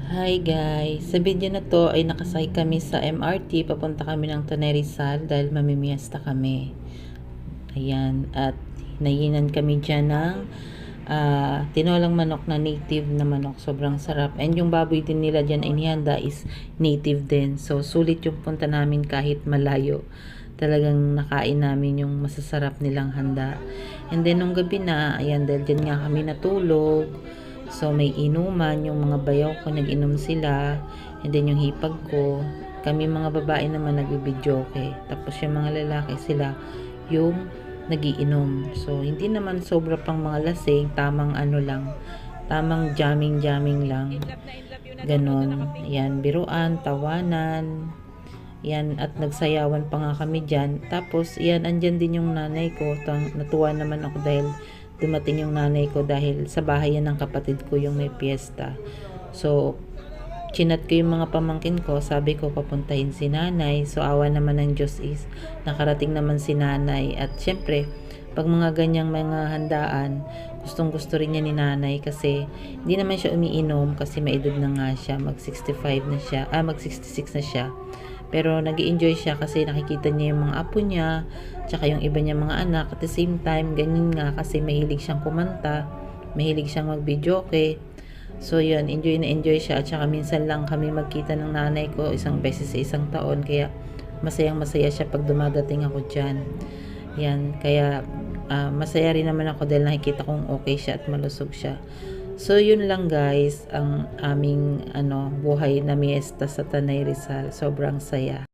Hi guys! Sa video na to ay nakasakay kami sa MRT. Papunta kami ng Tanay Rizal dahil mamimiesta kami. Ayan. At nainan kami dyan ng tinolang manok na native na manok. Sobrang sarap. And yung baboy din nila dyan ay nihanda is native din. So sulit yung punta namin kahit malayo. Talagang nakain namin yung masasarap nilang handa. And then nung gabi na, ayan, dahil dyan nga kami natulog. So, may inuman, yung mga bayaw ko, nag-inom sila. And then, yung hipag ko. Kami mga babae naman nagbibidyoke. Tapos, yung mga lalaki sila, yung nagiinom. So, hindi naman sobra pang mga lasing. Tamang ano lang. Tamang jamming-jamming lang. Ganon. Yan, biruan, tawanan. Yan, at nagsayawan pa nga kami dyan. Tapos, yan, andyan din yung nanay ko. Natuwa naman ako dahil dumating yung nanay ko dahil sa bahay yan ng kapatid ko yung may piyesta. So, chinat ko yung mga pamangkin ko. Sabi ko, papuntahin si nanay. So, awa naman ng Diyos is nakarating naman si nanay. At syempre, pag mga ganyang mga handaan, gustong gusto rin niya ni nanay kasi hindi naman siya umiinom kasi may edad na nga siya. Mag 65 na siya. Mag 66 na siya. Pero nag-i-enjoy siya kasi nakikita niya yung mga apo niya, tsaka yung iba niya mga anak. At the same time, ganyan nga kasi mahilig siyang kumanta, mahilig siyang mag-videoke. So yun, enjoy na enjoy siya. At saka minsan lang kami magkita ng nanay ko isang beses sa isang taon. Kaya masayang masaya siya pag dumadating ako dyan. Yan, kaya masaya rin naman ako dahil nakikita kong okay siya at malusog siya. So, yun lang guys, ang aming buhay na miesta sa Tanay Rizal. Sobrang saya.